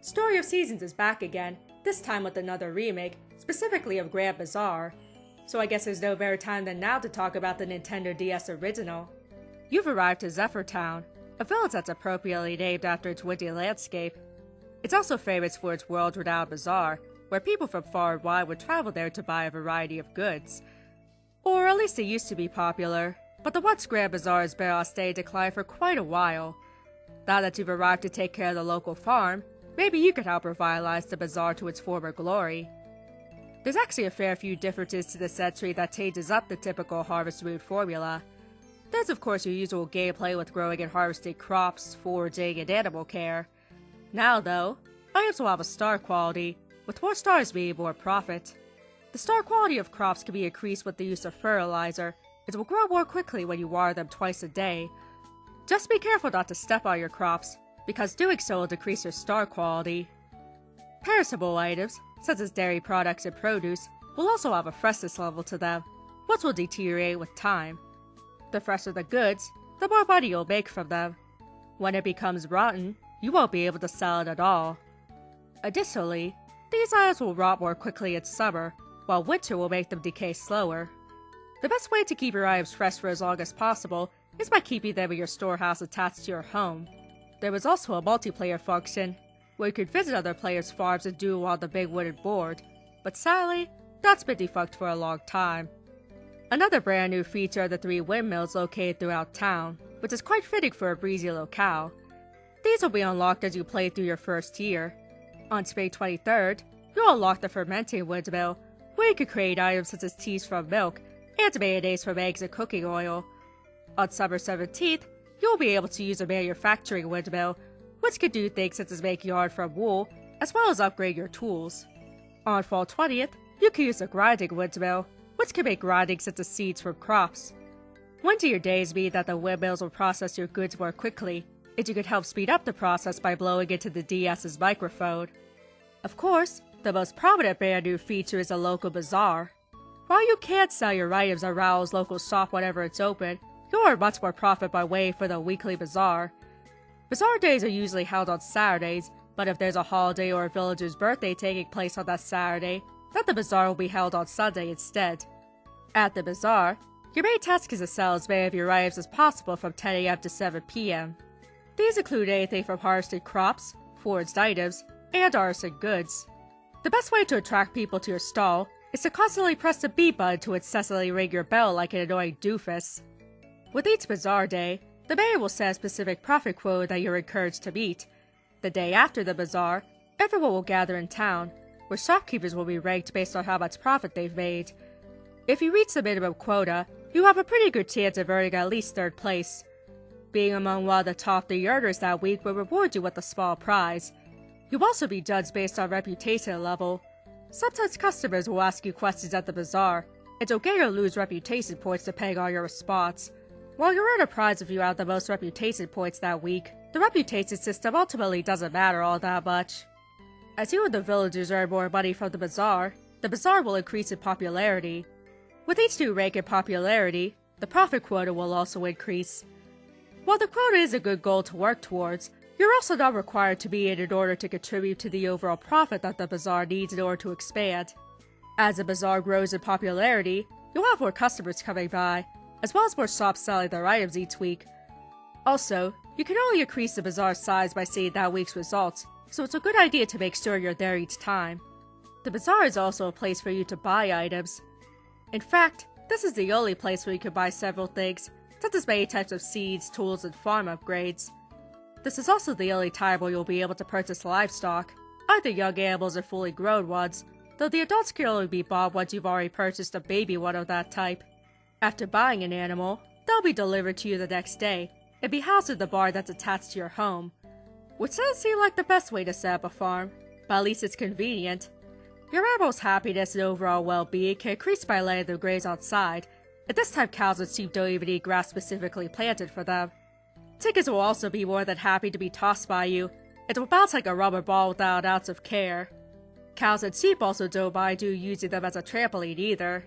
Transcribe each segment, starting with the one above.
Story of Seasons is back again, this time with another remake, specifically of Grand Bazaar. So I guess there's no better time than now to talk about the Nintendo DS original. You've arrived to Zephyr Town, a village that's appropriately named after its windy landscape. It's also famous for its world-renowned bazaar, where people from far and wide would travel there to buy a variety of goods. Or at least it used to be popular, but the once Grand Bazaar has been on a steady decline for quite a while. Now that you've arrived to take care of the local farm, maybe you could help revitalize the bazaar to its former glory. There's actually a fair few differences to this entry that changes up the typical Harvest Moon formula. There's of course your usual gameplay with growing and harvesting crops, foraging, and animal care. Now though, items will have a star quality, with more stars meaning more profit. The star quality of crops can be increased with the use of fertilizer, and will grow more quickly when you water them twice a day. Just be careful not to step on your crops, because doing so will decrease your star quality. Perishable items, such as dairy products and produce, will also have a freshness level to them, which will deteriorate with time. The fresher the goods, the more money you'll make from them. When it becomes rotten, you won't be able to sell it at all. Additionally, these items will rot more quickly in summer, while winter will make them decay slower. The best way to keep your items fresh for as long as possible is by keeping them in your storehouse attached to your home. There was also a multiplayer function, where you could visit other players' farms and duel on the big wooden board, but sadly, that's been defunct for a long time. Another brand new feature are the 3 windmills located throughout town, which is quite fitting for a breezy locale. These will be unlocked as you play through your first year. On Spring 23rd, you'll unlock the fermenting windmill, where you can create items such as teas from milk and mayonnaise from eggs and cooking oil. On Summer 17th, you'll be able to use a manufacturing windmill, which can do things such as make yarn from wool, as well as upgrade your tools. On Fall 20th, you can use a grinding windmill, which can make grinding such as seeds from crops. Windier days mean that the windmills will process your goods more quickly, and you can help speed up the process by blowing into the DS's microphone. Of course, the most prominent brand new feature is a local bazaar. While you can't sell your items at Raoul's local shop whenever it's open, you'll earn much more profit by waiting for the weekly bazaar. Bazaar days are usually held on Saturdays, but if there's a holiday or a villager's birthday taking place on that Saturday, then the bazaar will be held on Sunday instead. At the bazaar, your main task is to sell as many of your items as possible from 10 AM to 7 PM. These include anything from harvested crops, foraged items, and artisan goods. The best way to attract people to your stall is to constantly press the B button to incessantly ring your bell like an annoying doofus. With each bazaar day, the mayor will set a specific profit quota that you're encouraged to meet. The day after the bazaar, everyone will gather in town, where shopkeepers will be ranked based on how much profit they've made. If you reach the minimum quota, you have a pretty good chance of earning at least 3rd place. Being among one of the top 3 earners that week will reward you with a small prize. You'll also be judged based on reputation level. Sometimes customers will ask you questions at the bazaar, and you'll gain or lose reputation points depending on your response. While you earn a prize if you have the most reputation points that week, the reputation system ultimately doesn't matter all that much. As you and the villagers earn more money from the bazaar will increase in popularity. With each new rank in popularity, the profit quota will also increase. While the quota is a good goal to work towards, you're also not required to be in order to contribute to the overall profit that the bazaar needs in order to expand. As the bazaar grows in popularity, you'll have more customers coming by, as well as more shops selling their items each week. Also, you can only increase the bazaar's size by seeing that week's results, so it's a good idea to make sure you're there each time. The bazaar is also a place for you to buy items. In fact, this is the only place where you can buy several things, such as many types of seeds, tools, and farm upgrades. This is also the only time where you'll be able to purchase livestock, either young animals or fully grown ones, though the adults can only be bought once you've already purchased a baby one of that type. After buying an animal, they'll be delivered to you the next day, and be housed in the barn that's attached to your home. Which doesn't seem like the best way to set up a farm, but at least it's convenient. Your animal's happiness and overall well-being can increase by letting them graze outside, and this time cows and sheep don't even eat grass specifically planted for them. Chickens will also be more than happy to be tossed by you, and will bounce like a rubber ball without an ounce of care. Cows and sheep also don't mind you using them as a trampoline either.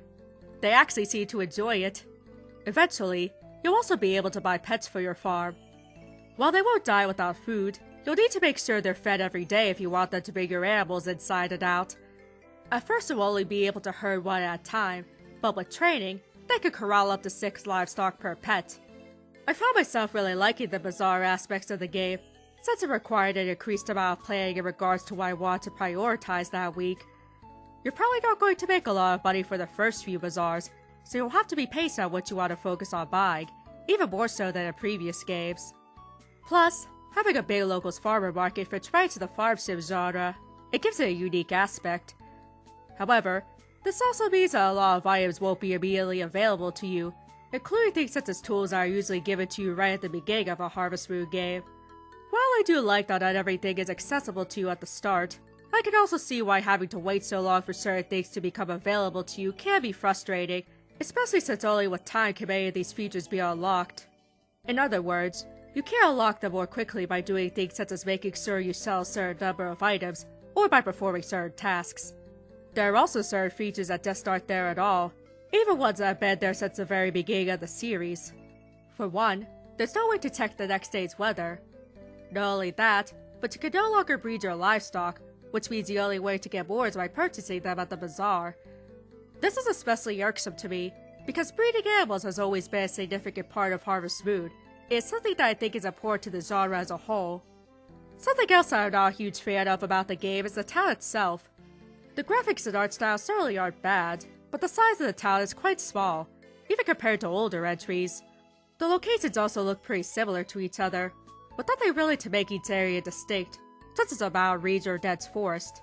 They actually seem to enjoy it. Eventually, you'll also be able to buy pets for your farm. While they won't die without food, You'll need to make sure they're fed every day if you want them to bring your animals inside and out. At first you'll only be able to herd one at a time, but with training, they could corral up to 6 livestock per pet. I found myself really liking the Bazaar aspects of the game, since it required an increased amount of planning in regards to what I want to prioritize that week. You're probably not going to make a lot of money for the first few bazaars, so you'll have to be patient on what you want to focus on buying, even more so than in previous games. Plus, having a big locals farmer market fits right into the farm sim genre. It gives it a unique aspect. However, this also means that a lot of items won't be immediately available to you, including things such as tools that are usually given to you right at the beginning of a Harvest Moon game. While I do like that not everything is accessible to you at the start, I can also see why having to wait so long for certain things to become available to you can be frustrating, especially since only with time can many of these features be unlocked. In other words, you can unlock them more quickly by doing things such as making sure you sell a certain number of items, or by performing certain tasks. There are also certain features that just aren't there at all, even ones that have been there since the very beginning of the series. For one, there's no way to check the next day's weather. Not only that, but you can no longer breed your livestock, which means the only way to get more is by purchasing them at the bazaar. This is especially irksome to me, because breeding animals has always been a significant part of Harvest Moon. It's something that I think is important to the genre as a whole. Something else I'm not a huge fan of about the game is the town itself. The graphics and art style certainly aren't bad, but the size of the town is quite small, even compared to older entries. The locations also look pretty similar to each other, but nothing really to make each area distinct, such as a mountain region or dense forest.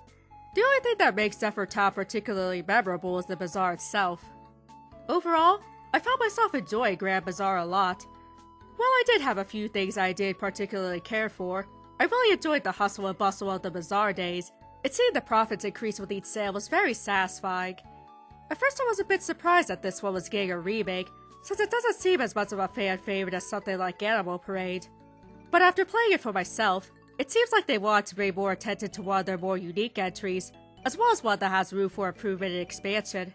The only thing that makes Zephyr Town particularly memorable is the bazaar itself. Overall, I found myself enjoying Grand Bazaar a lot. While I did have a few things I did particularly care for, I really enjoyed the hustle and bustle of the bazaar days. It seemed the profits increased with each sale was very satisfying. At first I was a bit surprised that this one was getting a remake, since it doesn't seem as much of a fan favorite as something like Animal Parade. But after playing it for myself, it seems like they want to bring more attention to one of their more unique entries, as well as one that has room for improvement and expansion.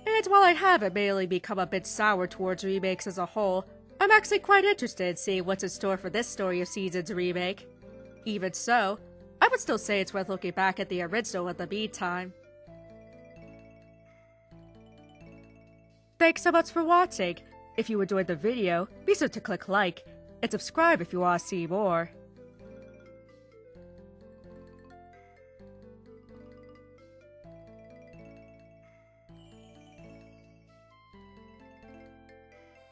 And while I have admittedly become a bit sour towards remakes as a whole, I'm actually quite interested in seeing what's in store for this Story of Seasons remake. Even so, I would still say it's worth looking back at the original in the meantime. Thanks so much for watching. If you enjoyed the video, be sure to click like, and subscribe if you want to see more.